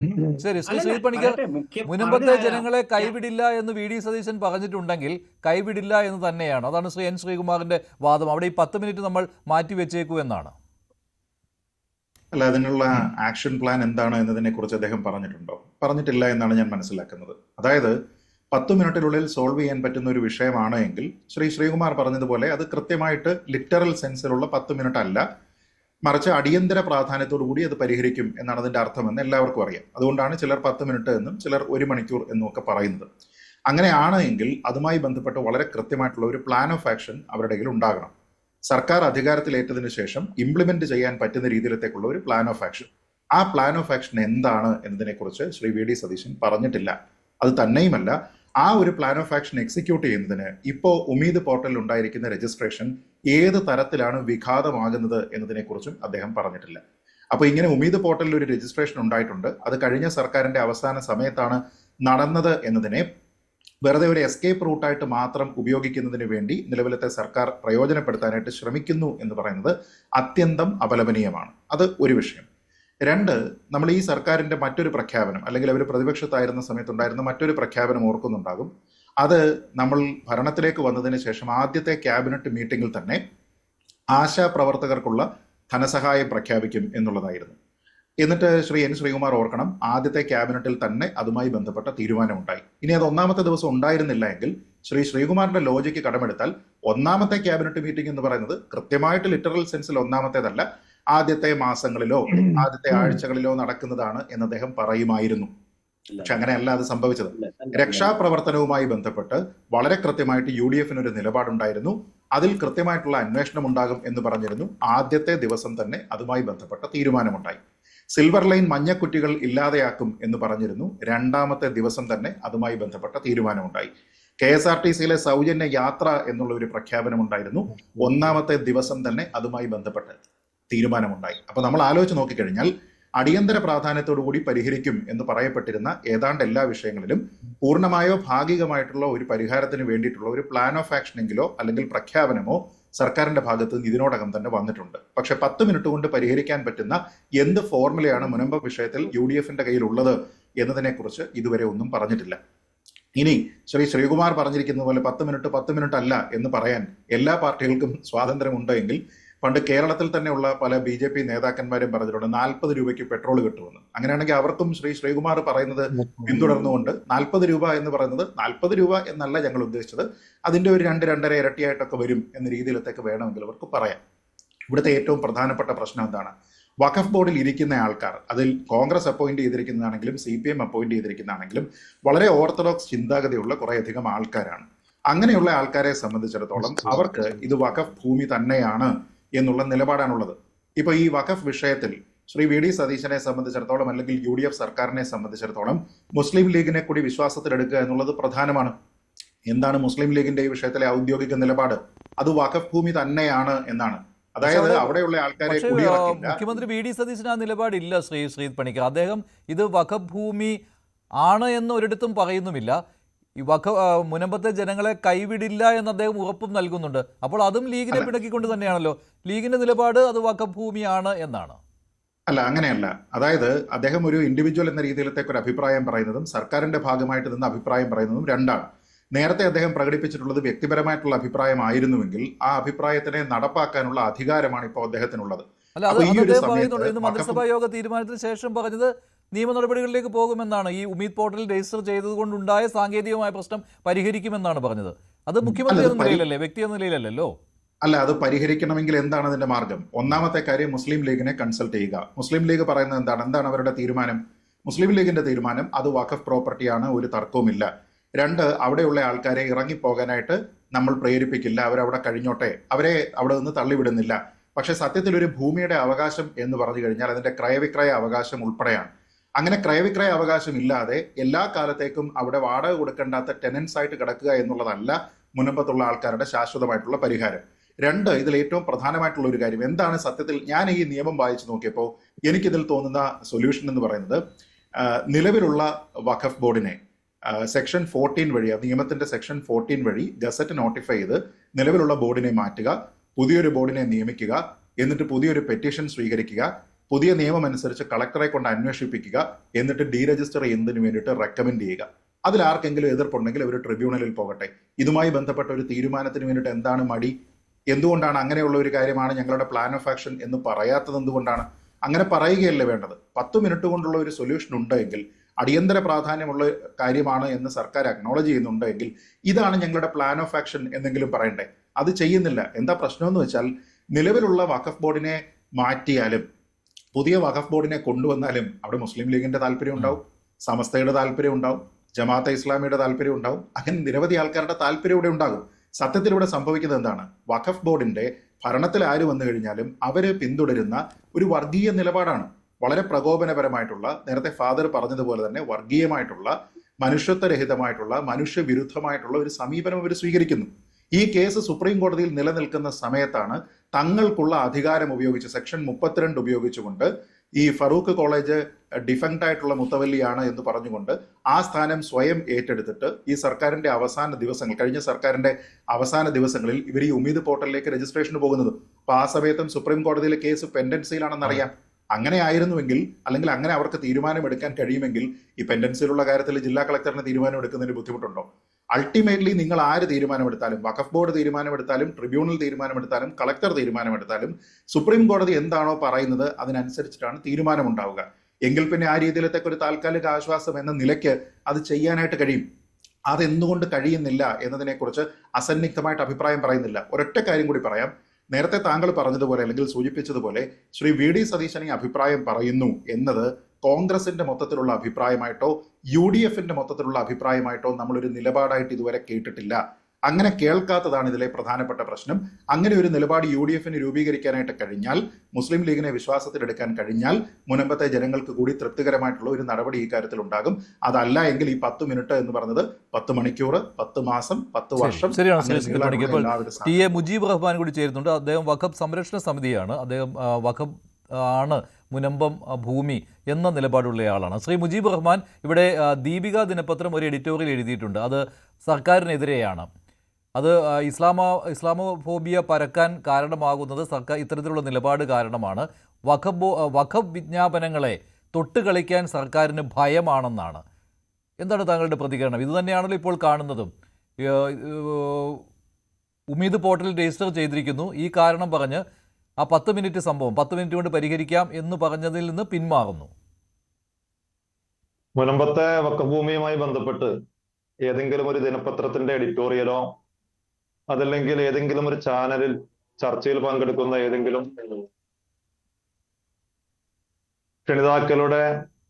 ശരി, ശ്രീ അല്ലല്ല ശ്രീ പണിക്കർ, പറയട്ടെ, മുഖ്യം മുനമ്പത്തെ ജനങ്ങളെ കൈവിടില്ല എന്ന് വി ഡി സതീശൻ പറഞ്ഞിട്ടുണ്ടെങ്കിൽ കൈവിടില്ല എന്ന് തന്നെയാണ്. അതാണ് ശ്രീ എൻ ശ്രീകുമാറിന്റെ വാദം. അവിടെ ഈ 10 മിനിറ്റ് നമ്മൾ മാറ്റി വെച്ചേക്കൂ എന്നാണ്. അല്ല, അതിനുള്ള ആക്ഷൻ പ്ലാൻ എന്താണ് എന്നതിനെ കുറിച്ച് അദ്ദേഹം പറഞ്ഞിട്ടുണ്ടോ? പറഞ്ഞിട്ടില്ല എന്നാണ് ഞാൻ മനസ്സിലാക്കുന്നത്. അതായത് 10 മിനിറ്റിനുള്ളിൽ സോൾവ് ചെയ്യാൻ പറ്റുന്ന ഒരു വിഷയമാണ് എങ്കിൽ ശ്രീകുമാർ പറഞ്ഞതുപോലെ അത് കൃത്യമായിട്ട് ലിറ്ററൽ സെൻസിലുള്ള 10 മിനിറ്റ് അല്ല, മറിച്ച് അടിയന്തര പ്രാധാന്യത്തോടു കൂടി അത് പരിഹരിക്കും എന്നാണ് അതിന്റെ അർത്ഥമെന്ന് എല്ലാവർക്കും അറിയാം. അതുകൊണ്ടാണ് ചിലർ 10 മിനിറ്റ് എന്നും ചിലർ 1 മണിക്കൂർ എന്നും ഒക്കെ പറയുന്നത്. അങ്ങനെയാണ് എങ്കിൽ അതുമായി ബന്ധപ്പെട്ട് വളരെ കൃത്യമായിട്ടുള്ള ഒരു പ്ലാൻ ഓഫ് ആക്ഷൻ അവരുടെ കയ്യിൽ ഉണ്ടാകണം. സർക്കാർ അധികാരത്തിലേറ്റതിനു ശേഷം ഇംപ്ലിമെന്റ് ചെയ്യാൻ പറ്റുന്ന രീതിയിലത്തേക്കുള്ള ഒരു പ്ലാൻ ഓഫ് ആക്ഷൻ. ആ പ്ലാൻ ഓഫ് ആക്ഷൻ എന്താണ് എന്നതിനെക്കുറിച്ച് ശ്രീ വി ഡി സതീശൻ പറഞ്ഞിട്ടില്ല. അത് തന്നെയുമല്ല, ആ ഒരു പ്ലാൻ ഓഫ് ആക്ഷൻ എക്സിക്യൂട്ട് ചെയ്യുന്നതിന് ഇപ്പോൾ ഉമീദ് പോർട്ടലിൽ ഉണ്ടായിരിക്കുന്ന രജിസ്ട്രേഷൻ ഏത് തരത്തിലാണ് വിഘാതമാകുന്നത് എന്നതിനെക്കുറിച്ചും അദ്ദേഹം പറഞ്ഞിട്ടില്ല. അപ്പോൾ ഇങ്ങനെ ഉമീദ് പോർട്ടലിൽ ഒരു രജിസ്ട്രേഷൻ ഉണ്ടായിട്ടുണ്ട്, അത് കഴിഞ്ഞ സർക്കാരിന്റെ അവസാന സമയത്താണ് നടന്നത് എന്നതിനെ വെറുതെ ഒരു എസ്കേപ്പ് റൂട്ടായിട്ട് മാത്രം ഉപയോഗിക്കുന്നതിന് വേണ്ടി നിലവിലത്തെ സർക്കാർ പ്രയോജനപ്പെടുത്താനായിട്ട് ശ്രമിക്കുന്നു എന്ന് പറയുന്നത് അത്യന്തം അപലപനീയമാണ്. അത് ഒരു വിഷയം. രണ്ട്, നമ്മൾ ഈ സർക്കാരിന്റെ മറ്റൊരു പ്രഖ്യാപനം, അല്ലെങ്കിൽ അവർ പ്രതിപക്ഷത്തായിരുന്ന സമയത്തുണ്ടായിരുന്ന മറ്റൊരു പ്രഖ്യാപനം ഓർക്കുന്നുണ്ടാകും. അത് നമ്മൾ ഭരണത്തിലേക്ക് വന്നതിന് ശേഷം ആദ്യത്തെ ക്യാബിനറ്റ് മീറ്റിംഗിൽ തന്നെ ആശാ പ്രവർത്തകർക്കുള്ള ധനസഹായം പ്രഖ്യാപിക്കും എന്നുള്ളതായിരുന്നു. എന്നിട്ട് ശ്രീ എൻ ശ്രീകുമാർ ഓർക്കണം, ആദ്യത്തെ ക്യാബിനറ്റിൽ തന്നെ അതുമായി ബന്ധപ്പെട്ട തീരുമാനമുണ്ടായി. ഇനി അത് ഒന്നാമത്തെ ദിവസം ഉണ്ടായിരുന്നില്ല എങ്കിൽ ശ്രീകുമാറിന്റെ ലോജിക്ക് കടമെടുത്താൽ ഒന്നാമത്തെ ക്യാബിനറ്റ് മീറ്റിംഗ് എന്ന് പറയുന്നത് കൃത്യമായിട്ട് ലിറ്ററൽ സെൻസിൽ ഒന്നാമത്തേതല്ല, ആദ്യത്തെ മാസങ്ങളിലോ ആദ്യത്തെ ആഴ്ചകളിലോ നടക്കുന്നതാണ് എന്ന് അദ്ദേഹം പറയുമായിരുന്നു. പക്ഷെ അങ്ങനെയല്ല അത് സംഭവിച്ചത്. രക്ഷാപ്രവർത്തനവുമായി ബന്ധപ്പെട്ട് വളരെ കൃത്യമായിട്ട് UDF ഒരു നിലപാടുണ്ടായിരുന്നു. അതിൽ കൃത്യമായിട്ടുള്ള അന്വേഷണം ഉണ്ടാകും എന്ന് പറഞ്ഞിരുന്നു. ആദ്യത്തെ ദിവസം തന്നെ അതുമായി ബന്ധപ്പെട്ട തീരുമാനമുണ്ടായി. സിൽവർ ലൈൻ മഞ്ഞക്കുറ്റികൾ ഇല്ലാതെയാക്കും എന്ന് പറഞ്ഞിരുന്നു. രണ്ടാമത്തെ ദിവസം തന്നെ അതുമായി ബന്ധപ്പെട്ട തീരുമാനമുണ്ടായി. KSRTCയിലെ സൗജന്യ യാത്ര എന്നുള്ള ഒരു പ്രഖ്യാപനമുണ്ടായിരുന്നു. ഒന്നാമത്തെ ദിവസം തന്നെ അതുമായി ബന്ധപ്പെട്ട് തീരുമാനമുണ്ടായി. അപ്പൊ നമ്മൾ ആലോചിച്ച് നോക്കിക്കഴിഞ്ഞാൽ അടിയന്തര പ്രാധാന്യത്തോടു കൂടി പരിഹരിക്കും എന്ന് പറയപ്പെട്ടിരുന്ന ഏതാണ്ട് എല്ലാ വിഷയങ്ങളിലും പൂർണ്ണമായോ ഭാഗികമായിട്ടുള്ള ഒരു പരിഹാരത്തിന് വേണ്ടിയിട്ടുള്ള ഒരു പ്ലാൻ ഓഫ് ആക്ഷനെങ്കിലോ അല്ലെങ്കിൽ പ്രഖ്യാപനമോ സർക്കാരിന്റെ ഭാഗത്ത് നിന്ന് ഇതിനോടകം തന്നെ വന്നിട്ടുണ്ട്. പക്ഷെ 10 മിനിറ്റ് കൊണ്ട് പരിഹരിക്കാൻ പറ്റുന്ന എന്ത് ഫോർമുലയാണ് മുനമ്പ വിഷയത്തിൽ UDFന്റെ കയ്യിൽ ഉള്ളത് എന്നതിനെ കുറിച്ച് ഇതുവരെ ഒന്നും പറഞ്ഞിട്ടില്ല. ഇനി ശ്രീകുമാർ പറഞ്ഞിരിക്കുന്ന പോലെ 10 മിനിറ്റ് അല്ല എന്ന് പറയാൻ എല്ലാ പാർട്ടികൾക്കും സ്വാതന്ത്ര്യമുണ്ട് എങ്കിൽ പണ്ട് കേരളത്തിൽ തന്നെയുള്ള പല BJP നേതാക്കന്മാരും പറഞ്ഞിട്ടുണ്ട് 40 രൂപയ്ക്ക് പെട്രോൾ കിട്ടുമെന്ന്. അങ്ങനെയാണെങ്കിൽ അവർക്കും ശ്രീകുമാർ പറയുന്നത് പിന്തുടർന്നുകൊണ്ട് 40 രൂപ എന്ന് പറയുന്നത് 40 രൂപ എന്നല്ല ഞങ്ങൾ ഉദ്ദേശിച്ചത്, അതിന്റെ ഒരു 2-2.5 ഇരട്ടിയായിട്ടൊക്കെ വരും എന്ന രീതിയിലത്തേക്ക് വേണമെങ്കിൽ അവർക്ക് പറയാം. ഇവിടുത്തെ ഏറ്റവും പ്രധാനപ്പെട്ട പ്രശ്നം എന്താണ്? വഖഫ് ബോർഡിൽ ഇരിക്കുന്ന ആൾക്കാർ, അതിൽ കോൺഗ്രസ് അപ്പോയിന്റ് ചെയ്തിരിക്കുന്നതാണെങ്കിലും CPM അപ്പോയിന്റ് ചെയ്തിരിക്കുന്നതാണെങ്കിലും വളരെ ഓർത്തഡോക്സ് ചിന്താഗതിയുള്ള കുറേയധികം ആൾക്കാരാണ്. അങ്ങനെയുള്ള ആൾക്കാരെ സംബന്ധിച്ചിടത്തോളം അവർക്ക് ഇത് വഖഫ് ഭൂമി തന്നെയാണ് എന്നുള്ള നിലപാടാണുള്ളത്. ഇപ്പൊ ഈ വഖഫ് വിഷയത്തിൽ ശ്രീ വി ഡി സതീശനെ സംബന്ധിച്ചിടത്തോളം അല്ലെങ്കിൽ UDF സർക്കാരിനെ സംബന്ധിച്ചിടത്തോളം മുസ്ലിം ലീഗിനെ കൂടി വിശ്വാസത്തിലെടുക്കുക എന്നുള്ളത് പ്രധാനമാണ്. എന്താണ് മുസ്ലിം ലീഗിന്റെ ഈ വിഷയത്തിലെ ഔദ്യോഗിക നിലപാട്? അത് വഖഫ് ഭൂമി തന്നെയാണ് എന്നാണ്. അതായത് അവിടെയുള്ള ആൾക്കാരെ മുഖ്യമന്ത്രി വി ഡി സതീശന് ആ നിലപാടില്ല. ശ്രീ പണിക്കർ, അദ്ദേഹം ഇത് വഖഫ് ഭൂമി ആണ് എന്ന് ഒരിടത്തും പറയുന്നുമില്ല. ഈ മുനമ്പത്തെ ജനങ്ങളെ കൈവിടില്ല എന്ന് അദ്ദേഹം ഉറപ്പും നൽകുന്നുണ്ട്. അപ്പോൾ അതും ലീഗിനെ പിണക്കിക്കൊണ്ട് തന്നെയാണല്ലോ. ലീഗിന്റെ നിലപാട് അത് വഖഫ് ഭൂമിയാണ് എന്നാണ്. അല്ല, അങ്ങനെയല്ല. അതായത് അദ്ദേഹം ഒരു ഇൻഡിവിജ്വൽ എന്ന രീതിയിലത്തേക്ക് ഒരു അഭിപ്രായം പറയുന്നതും സർക്കാരിന്റെ ഭാഗമായിട്ട് നിന്ന് അഭിപ്രായം പറയുന്നതും രണ്ടാണ്. നേരത്തെ അദ്ദേഹം പ്രകടിപ്പിച്ചിട്ടുള്ളത് വ്യക്തിപരമായിട്ടുള്ള അഭിപ്രായമായിരുന്നുവെങ്കിൽ ആ അഭിപ്രായത്തിനെ നടപ്പാക്കാനുള്ള അധികാരമാണ് ഇപ്പോൾ അദ്ദേഹത്തിനുള്ളത്. അല്ല, അത് ഇന്ന് മന്ത്രിസഭാ യോഗ തീരുമാനത്തിന് ശേഷം പറഞ്ഞത് നിയമ നടപടികളിലേക്ക് പോകുമെന്നാണ്. ഈ ഉമീദ് പോർട്ടലിൽ രജിസ്റ്റർ ചെയ്തതുകൊണ്ടുണ്ടായ സാങ്കേതികമായ പ്രശ്നം പരിഹരിക്കുമെന്നാണ് പറഞ്ഞത്. അത് മുഖ്യമന്ത്രി എന്ന നിലയിലല്ലേ, വ്യക്തി എന്ന നിലയിലല്ലോ. അല്ല, അത് പരിഹരിക്കണമെങ്കിൽ എന്താണ് അതിന്റെ മാർഗം? ഒന്നാമത്തെ കാര്യം മുസ്ലിം ലീഗിനെ കൺസൾട്ട് ചെയ്യുക. മുസ്ലിം ലീഗ് പറയുന്നത് എന്താണ് അവരുടെ തീരുമാനം? മുസ്ലിം ലീഗിന്റെ തീരുമാനം അത് വഖഫ് പ്രോപ്പർട്ടിയാണ്, ഒരു തർക്കവുമില്ല. 2, അവിടെയുള്ള ആൾക്കാരെ ഇറങ്ങിപ്പോകാനായിട്ട് നമ്മൾ പ്രേരിപ്പിക്കില്ല, അവരവിടെ കഴിഞ്ഞോട്ടെ, അവരെ അവിടെ നിന്ന് തള്ളിവിടുന്നില്ല. പക്ഷെ സത്യത്തിൽ ഒരു ഭൂമിയുടെ അവകാശം എന്ന് പറഞ്ഞു കഴിഞ്ഞാൽ അതിന്റെ ക്രയവിക്രയ അവകാശം ഉൾപ്പെടെയാണ്. അങ്ങനെ ക്രയവിക്രയ അവകാശം ഇല്ലാതെ എല്ലാ കാലത്തേക്കും അവിടെ വാടക കൊടുക്കേണ്ടാത്ത ടെനൻസ് ആയിട്ട് കിടക്കുക എന്നുള്ളതല്ല മുനമ്പത്തുള്ള ആൾക്കാരുടെ ശാശ്വതമായിട്ടുള്ള പരിഹാരം. 2, ഇതിൽ ഏറ്റവും പ്രധാനമായിട്ടുള്ള ഒരു കാര്യം എന്താണ്? സത്യത്തിൽ ഞാൻ ഈ നിയമം വായിച്ചു നോക്കിയപ്പോൾ എനിക്കിതിൽ തോന്നുന്ന സൊല്യൂഷൻ എന്ന് പറയുന്നത്, നിലവിലുള്ള വഖഫ് ബോർഡിനെ സെക്ഷൻ 14 വഴി, നിയമത്തിന്റെ സെക്ഷൻ 14 വഴി ഗസറ്റ് നോട്ടിഫൈ ചെയ്ത് നിലവിലുള്ള ബോർഡിനെ മാറ്റുക, പുതിയൊരു ബോർഡിനെ നിയമിക്കുക, എന്നിട്ട് പുതിയൊരു പെറ്റീഷൻ സ്വീകരിക്കുക, പുതിയ നിയമം അനുസരിച്ച് കളക്ടറെ കൊണ്ട് അന്വേഷിപ്പിക്കുക, എന്നിട്ട് ഡീരജിസ്റ്റർ ചെയ്യുന്നതിന് വേണ്ടിയിട്ട് റെക്കമെൻഡ് ചെയ്യുക. അതിൽ ആർക്കെങ്കിലും എതിർപ്പുണ്ടെങ്കിൽ അവർ ട്രിബ്യൂണലിൽ പോകട്ടെ. ഇതുമായി ബന്ധപ്പെട്ട ഒരു തീരുമാനത്തിന് വേണ്ടിയിട്ട് എന്താണ് മടി? എന്തുകൊണ്ടാണ് അങ്ങനെയുള്ള ഒരു കാര്യമാണ് ഞങ്ങളുടെ പ്ലാൻ ഓഫ് ആക്ഷൻ എന്ന് പറയാത്തത്? എന്തുകൊണ്ടാണ് അങ്ങനെ പറയുകയല്ലേ വേണ്ടത്? 10 മിനിറ്റ് കൊണ്ടുള്ള ഒരു സൊല്യൂഷൻ ഉണ്ടെങ്കിൽ, അടിയന്തര പ്രാധാന്യമുള്ള കാര്യമാണ് എന്ന് സർക്കാർ അക്നോളജ് ചെയ്യുന്നുണ്ടെങ്കിൽ ഇതാണ് ഞങ്ങളുടെ പ്ലാൻ ഓഫ് ആക്ഷൻ എന്നെങ്കിലും പറയണ്ടേ. അത് ചെയ്യുന്നില്ല. എന്താ പ്രശ്നമെന്ന് വെച്ചാൽ, നിലവിലുള്ള വഖഫ് ബോർഡിനെ മാറ്റിയാലും പുതിയ വഖഫ് ബോർഡിനെ കൊണ്ടുവന്നാലും അവിടെ മുസ്ലിം ലീഗിന്റെ താല്പര്യം ഉണ്ടാവും, സമസ്തയുടെ താല്പര്യം ഉണ്ടാവും, ജമാഅത്തെ ഇസ്ലാമിയുടെ താല്പര്യം ഉണ്ടാവും. അങ്ങനെ നിരവധി ആൾക്കാരുടെ താല്പര്യം ഇവിടെ ഉണ്ടാകും. സത്യത്തിൽ ഇവിടെ സംഭവിക്കുന്നത് എന്താണ്? വഖഫ് ബോർഡിന്റെ ഭരണത്തിൽ ആര് വന്നു കഴിഞ്ഞാലും അവര് പിന്തുടരുന്ന ഒരു വർഗീയ നിലപാടാണ്. വളരെ പ്രകോപനപരമായിട്ടുള്ള, നേരത്തെ ഫാദർ പറഞ്ഞതുപോലെ തന്നെ വർഗീയമായിട്ടുള്ള, മനുഷ്യത്വരഹിതമായിട്ടുള്ള, മനുഷ്യവിരുദ്ധമായിട്ടുള്ള ഒരു സമീപനം അവർ സ്വീകരിക്കുന്നു. ഈ കേസ് സുപ്രീം കോടതിയിൽ നിലനിൽക്കുന്ന സമയത്താണ് തങ്ങൾക്കുള്ള അധികാരം ഉപയോഗിച്ച് സെക്ഷൻ 32 ഉപയോഗിച്ചുകൊണ്ട് ഈ ഫറൂഖ് കോളേജ് ഡിഫങ്ക്ട് ആയിട്ടുള്ള മുത്തവല്ലിയാണ് എന്ന് പറഞ്ഞുകൊണ്ട് ആ സ്ഥാനം സ്വയം ഏറ്റെടുത്തിട്ട് ഈ സർക്കാരിന്റെ അവസാന ദിവസങ്ങൾ, കഴിഞ്ഞ സർക്കാരിന്റെ അവസാന ദിവസങ്ങളിൽ ഇവർ ഈ ഉമീദ് പോർട്ടലിലേക്ക് രജിസ്ട്രേഷന് പോകുന്നത്. അപ്പൊ ആ സമയത്തും സുപ്രീം കോടതിയിലെ കേസ് പെൻഡൻസിയിലാണെന്നറിയാം. അങ്ങനെ ആയിരുന്നുവെങ്കിൽ, അല്ലെങ്കിൽ അങ്ങനെ അവർക്ക് തീരുമാനമെടുക്കാൻ കഴിയുമെങ്കിൽ ഈ പെൻഡൻസിയിലുള്ള കാര്യത്തിൽ ജില്ലാ കളക്ടറിന് തീരുമാനം എടുക്കുന്നതിന് ബുദ്ധിമുട്ടുണ്ടോ? അൾട്ടിമേറ്റ്ലി നിങ്ങൾ ആര് തീരുമാനമെടുത്താലും, വഖഫ് ബോർഡ് തീരുമാനമെടുത്താലും, ട്രിബ്യൂണൽ തീരുമാനമെടുത്താലും, കളക്ടർ തീരുമാനമെടുത്താലും, സുപ്രീം കോടതി എന്താണോ പറയുന്നത് അതിനനുസരിച്ചിട്ടാണ് തീരുമാനമുണ്ടാവുക. എങ്കിൽ പിന്നെ ആ രീതിയിലത്തേക്ക് ഒരു താൽക്കാലിക ആശ്വാസം എന്ന നിലയ്ക്ക് അത് ചെയ്യാനായിട്ട് കഴിയും. അതെന്തുകൊണ്ട് കഴിയുന്നില്ല എന്നതിനെക്കുറിച്ച് അസന്നിഗ്ധമായിട്ട് അഭിപ്രായം പറയുന്നില്ല. ഒരൊറ്റ കാര്യം കൂടി പറയാം. നേരത്തെ താങ്കൾ പറഞ്ഞതുപോലെ, അല്ലെങ്കിൽ സൂചിപ്പിച്ചതുപോലെ, ശ്രീ വി ഡി സതീശൻ ഈ അഭിപ്രായം പറയുന്നു എന്നത് കോൺഗ്രസിന്റെ മൊത്തത്തിലുള്ള അഭിപ്രായമായിട്ടോ UDFന്റെ മൊത്തത്തിലുള്ള അഭിപ്രായമായിട്ടോ നമ്മളൊരു നിലപാടായിട്ട് ഇതുവരെ കേട്ടിട്ടില്ല. അങ്ങനെ കേൾക്കാത്തതാണ് ഇതിലെ പ്രധാനപ്പെട്ട പ്രശ്നം. അങ്ങനെ ഒരു നിലപാട് UDFന് രൂപീകരിക്കാനായിട്ട് കഴിഞ്ഞാൽ, മുസ്ലിം ലീഗിനെ വിശ്വാസത്തിലെടുക്കാൻ കഴിഞ്ഞാൽ, മുൻപത്തെ ജനങ്ങൾക്ക് കൂടി തൃപ്തികരമായിട്ടുള്ള ഒരു നടപടി ഈ കാര്യത്തിൽ ഉണ്ടാകും. അതല്ല എങ്കിൽ ഈ 10 മിനിറ്റ് എന്ന് പറഞ്ഞത് 10 മണിക്കൂർ, 10 മാസം, 10 വർഷം. ടി എ മുജീബ് റഹ്മാൻ കൂടി ചേരുന്നുണ്ട്. അദ്ദേഹം വഖഫ് സംരക്ഷണ സമിതിയാണ്. അദ്ദേഹം വഖഫ് ആണ് മുനമ്പം ഭൂമി എന്ന നിലപാടുള്ളയാളാണ്. ശ്രീ മുജീബ് റഹ്മാൻ, ഇവിടെ ദീപിക ദിനപത്രം ഒരു എഡിറ്റോറിയൽ എഴുതിയിട്ടുണ്ട്. അത് സർക്കാരിനെതിരെയാണ്. അത് ഇസ്ലാമോഫോബിയ പരക്കാൻ കാരണമാകുന്നത് സർക്കാർ ഇത്തരത്തിലുള്ള നിലപാട് കാരണമാണ്. വഖഫ് വിജ്ഞാപനങ്ങളെ തൊട്ട് കളിക്കാൻ സർക്കാരിന് ഭയമാണെന്നാണ്. എന്താണ് താങ്കളുടെ പ്രതികരണം? ഇതുതന്നെയാണല്ലോ ഇപ്പോൾ കാണുന്നതും. ഉമീദ് പോർട്ടലിൽ രജിസ്റ്റർ ചെയ്തിരിക്കുന്നു, ഈ കാരണം പറഞ്ഞ് ആ 10 മിനിറ്റ് സംഭവം 10 മിനിറ്റ് കൊണ്ട് പരിഹരിക്കാം എന്ന് പറഞ്ഞതിൽ നിന്ന് പിന്മാറുന്നു. മുനമ്പത്തെ വഖഫ് ഭൂമിയുമായി ബന്ധപ്പെട്ട് ഏതെങ്കിലും ഒരു ദിനപത്രത്തിന്റെ എഡിറ്റോറിയലോ അതല്ലെങ്കിൽ ഏതെങ്കിലും ഒരു ചാനലിൽ ചർച്ചയിൽ പങ്കെടുക്കുന്ന ഏതെങ്കിലും ക്ഷണിതാക്കളുടെ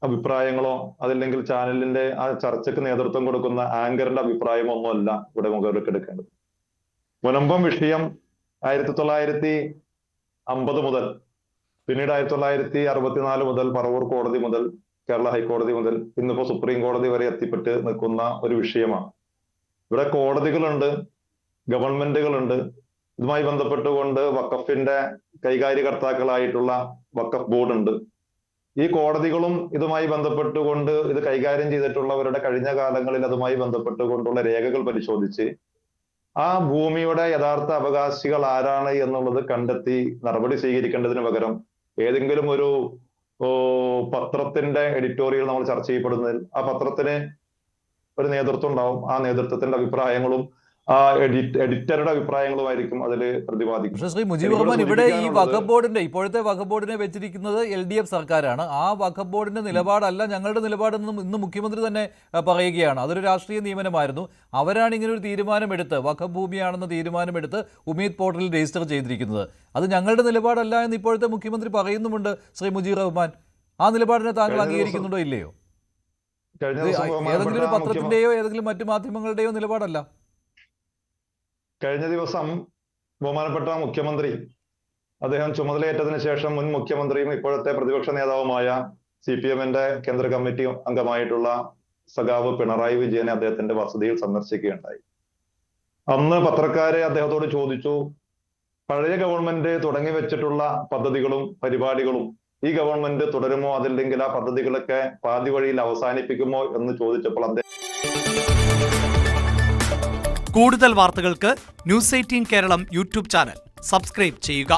അഭിപ്രായങ്ങളോ അതല്ലെങ്കിൽ ചാനലിന്റെ ആ ചർച്ചയ്ക്ക് നേതൃത്വം കൊടുക്കുന്ന ആങ്കറിന്റെ അഭിപ്രായമോ ഒന്നുമല്ല ഇവിടെ മുഖവിലക്കെടുക്കേണ്ടത്. മുനമ്പം വിഷയം 1950 മുതൽ, പിന്നീട് 1964 മുതൽ പറവൂർ കോടതി മുതൽ, കേരള ഹൈക്കോടതി മുതൽ, ഇന്നിപ്പോ സുപ്രീം കോടതി വരെ എത്തിപ്പെട്ട് നിൽക്കുന്ന ഒരു വിഷയമാണ്. ഇവിടെ കോടതികളുണ്ട്, ഗവൺമെന്റുകളുണ്ട്. ഇതുമായി ബന്ധപ്പെട്ടുകൊണ്ട് വഖഫിന്റെ കൈകാര്യകർത്താക്കളായിട്ടുള്ള വഖഫ് ബോർഡ് ഉണ്ട്. ഈ കോടതികളും ഇതുമായി ബന്ധപ്പെട്ടുകൊണ്ട് ഇത് കൈകാര്യം ചെയ്തിട്ടുള്ളവരുടെ കഴിഞ്ഞ കാലങ്ങളിൽ അതുമായി ബന്ധപ്പെട്ടുകൊണ്ടുള്ള രേഖകൾ പരിശോധിച്ച് ആ ഭൂമിയുടെ യഥാർത്ഥ അവകാശികൾ ആരാണ് എന്നുള്ളത് കണ്ടെത്തി നടപടി സ്വീകരിക്കേണ്ടതിന് പകരം ഏതെങ്കിലും ഒരു പത്രത്തിന്റെ എഡിറ്റോറിയൽ നമ്മൾ ചർച്ച ചെയ്യപ്പെടുന്നതിൽ ആ പത്രത്തിന് ഒരു നേതൃത്വം ഉണ്ടാവും. ആ നേതൃത്വത്തിന്റെ അഭിപ്രായങ്ങളും ആ എഡിറ്ററുടെ അഭിപ്രായങ്ങളുമായിരിക്കും അതിൽ പ്രതിപാദിക്കും. പക്ഷേ ശ്രീ മുജീബ് റഹ്മാൻ, ഇവിടെ ഈ വഖഫ് ബോർഡിന്റെ ഇപ്പോഴത്തെ വഖഫ് ബോർഡിനെ വെച്ചിരിക്കുന്നത് LDF സർക്കാരാണ്. ആ വഖഫ് ബോർഡിന്റെ നിലപാടല്ല ഞങ്ങളുടെ നിലപാടെന്നും ഇന്ന് മുഖ്യമന്ത്രി തന്നെ പറയുകയാണ്. അതൊരു രാഷ്ട്രീയ നിയമനമായിരുന്നു. അവരാണ് ഇങ്ങനെ ഒരു തീരുമാനമെടുത്ത്, വഖഫ് ഭൂമിയാണെന്ന തീരുമാനമെടുത്ത് ഉമീദ് പോർട്ടലിൽ രജിസ്റ്റർ ചെയ്തിരിക്കുന്നത്. അത് ഞങ്ങളുടെ നിലപാടല്ല എന്ന് ഇപ്പോഴത്തെ മുഖ്യമന്ത്രി പറയുന്നുമുണ്ട്. ശ്രീ മുജീബ് റഹ്മാൻ, ആ നിലപാടിനെ താങ്കൾ അംഗീകരിക്കുന്നുണ്ടോ ഇല്ലയോ? ഏതെങ്കിലും ഒരു പത്രത്തിന്റെയോ ഏതെങ്കിലും മറ്റു മാധ്യമങ്ങളുടെയോ നിലപാടല്ല. കഴിഞ്ഞ ദിവസം ബഹുമാനപ്പെട്ട മുഖ്യമന്ത്രി, അദ്ദേഹം ചുമതലയേറ്റതിനു ശേഷം മുൻ മുഖ്യമന്ത്രിയും ഇപ്പോഴത്തെ പ്രതിപക്ഷ നേതാവുമായ CPMന്റെ കേന്ദ്ര കമ്മിറ്റി അംഗമായിട്ടുള്ള സഖാവ് പിണറായി വിജയനെ അദ്ദേഹത്തിന്റെ വസതിയിൽ സന്ദർശിക്കുകയുണ്ടായി. അന്ന് പത്രക്കാരെ അദ്ദേഹത്തോട് ചോദിച്ചു, പഴയ ഗവൺമെന്റ് തുടങ്ങി വെച്ചിട്ടുള്ള പദ്ധതികളും പരിപാടികളും ഈ ഗവൺമെന്റ് തുടരുമോ, അതല്ലെങ്കിൽ ആ പദ്ധതികളൊക്കെ പാതി വഴിയിൽ അവസാനിപ്പിക്കുമോ എന്ന് ചോദിച്ചപ്പോൾ അദ്ദേഹം കൂടുതൽ വാർത്തകൾക്ക് News 18 Keralam YouTube channel subscribe ചെയ്യുക.